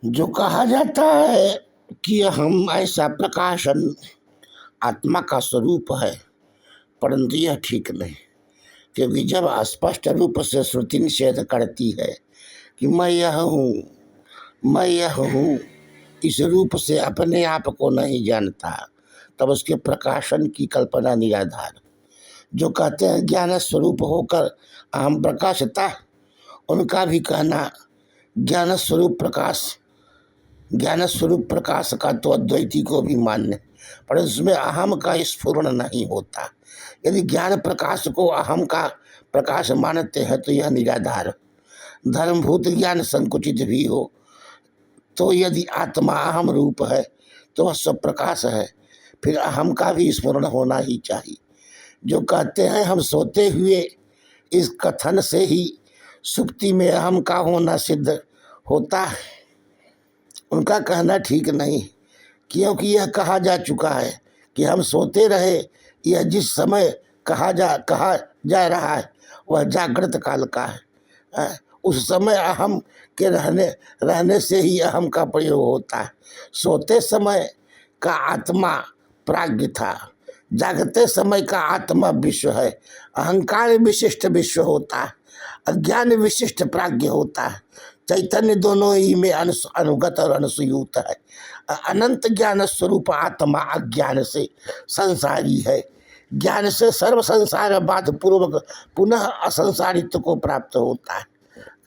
जो कहा जाता है कि हम ऐसा प्रकाशन आत्मा का स्वरूप है, परंतु यह ठीक नहीं, क्योंकि जब स्पष्ट रूप से श्रुति निषेध करती है कि मैं यह हूँ, मैं यह हूँ, इस रूप से अपने आप को नहीं जानता, तब उसके प्रकाशन की कल्पना निराधार। जो कहते हैं ज्ञान स्वरूप होकर अहम प्रकाशता, उनका भी कहना ज्ञान स्वरूप प्रकाश का तो अद्वैती को भी मान्य, पर उसमें अहम का स्फुरण नहीं होता। यदि ज्ञान प्रकाश को अहम का प्रकाश मानते हैं तो यह निराधार धर्मभूत ज्ञान संकुचित भी हो, तो यदि आत्मा अहम रूप है तो वह सब प्रकाश है, फिर अहम का भी स्मरण होना ही चाहिए। जो कहते हैं हम सोते हुए, इस कथन से ही सुप्ति में अहम का होना सिद्ध होता है, उनका कहना ठीक नहीं, क्योंकि यह कहा जा चुका है कि हम सोते रहे। यह जिस समय कहा जा रहा है वह जागृत काल का है। उस समय अहम के रहने से ही अहम का प्रयोग होता है। सोते समय का आत्मा प्राज्ञ था, जागते समय का आत्मा विश्व है। अहंकार विशिष्ट विश्व होता है, अज्ञान विशिष्ट प्राज्ञ होता है। चैतन्य दोनों ही में अनुगत और अनुसूत है। अनंत ज्ञान स्वरूप आत्मा अज्ञान से संसारी है। ज्ञान से सर्व संसार बाध पूर्वक पुनः असंसारित्व को प्राप्त होता है।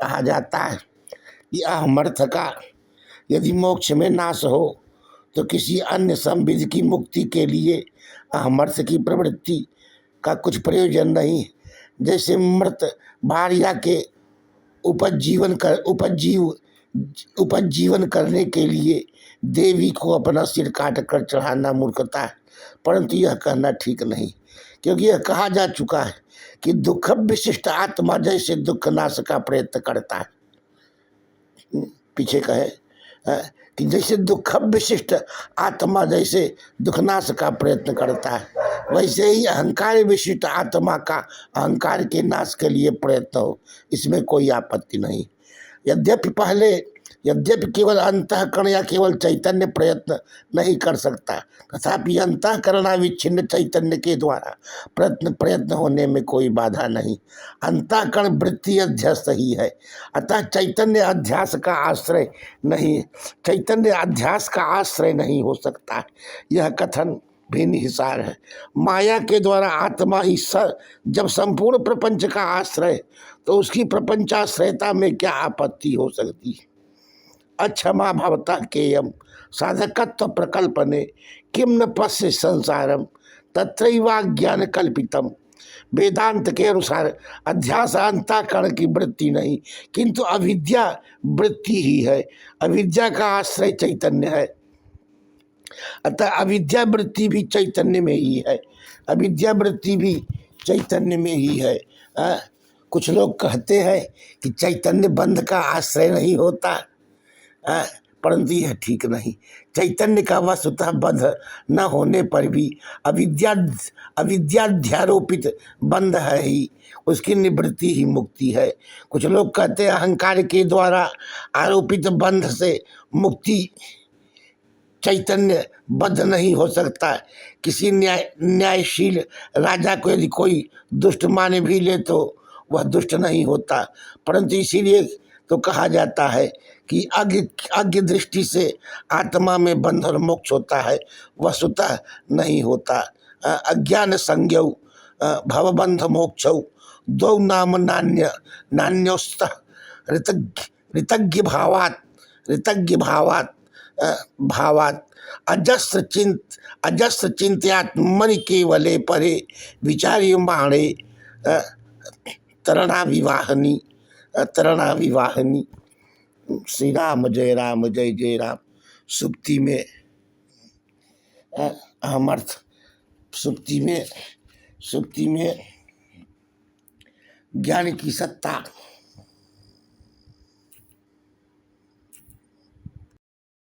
कहा जाता है कि अहमर्थ का यदि मोक्ष में नाश हो तो किसी अन्य संविध की मुक्ति के लिए अहमर्थ की प्रवृत्ति का कुछ प्रयोजन नहीं। जैसे मृत भार्या के उपजीवन करने के लिए देवी को अपना सिर काट कर चढ़ाना मूर्खता है, परंतु यह कहना ठीक नहीं, क्योंकि यह कहा जा चुका है कि दुख विशिष्ट आत्मा जैसे दुख नाश का प्रयत्न करता है। पीछे कहे कि जैसे दुख विशिष्ट आत्मा जैसे दुखनाश का प्रयत्न करता है, वैसे ही अहंकार विशिष्ट आत्मा का अहंकार के नाश के लिए प्रयत्न हो, इसमें कोई आपत्ति नहीं। यद्यपि केवल अंतःकरण या केवल चैतन्य प्रयत्न नहीं कर सकता, तथापि अंतःकरणाविच्छिन्न चैतन्य के द्वारा प्रयत्न होने में कोई बाधा नहीं। अंतःकरण वृत्ति अध्यास ही है, अतः चैतन्य अध्यास का आश्रय नहीं हो सकता। यह कथन भी निहिसार है। माया के द्वारा आत्मा ही जब संपूर्ण प्रपंच का आश्रय, तो उसकी प्रपंचाश्रयता में क्या आपत्ति हो सकती है। अक्षमा भवता केयम साधकत्व प्रकल्पने किम न पश्य संसारम तत्रैवाज्ञान कल्पितम। वेदांत के अनुसार अध्यास अंतःकरण की वृत्ति नहीं, किंतु अविद्या वृत्ति ही है। अविद्या का आश्रय चैतन्य है, अतः अविद्या वृत्ति भी चैतन्य में ही है। अविद्या वृत्ति भी चैतन्य में ही है। कुछ लोग कहते हैं कि चैतन्य बंध का आश्रय नहीं होता, परंतु यह ठीक नहीं। चैतन्य का वस्तुतः बंध न होने पर भी अविद्याध्यारोपित बंध है ही, उसकी निवृत्ति ही मुक्ति है। कुछ लोग कहते हैं अहंकार के द्वारा आरोपित बंध से मुक्ति चैतन्य बद्ध नहीं हो सकता। किसी न्यायशील राजा को यदि कोई दुष्ट माने भी ले तो वह दुष्ट नहीं होता, परंतु इसीलिए तो कहा जाता है कि अज्ञ दृष्टि से आत्मा में बंध और मोक्ष होता है, वस्तुतः नहीं होता। अज्ञान संज्ञौ भवबंध मोक्षौ द्वौ नाम नान्योस्त ऋतज्ञ भावात अजस्र चिंत्यात्मनि केवले परे विचार्यमाणे तरणा विवाहनी। श्री राम जय जय राम। सुप्ति में अहमर्थ, सुप्ति में ज्ञान की सत्ता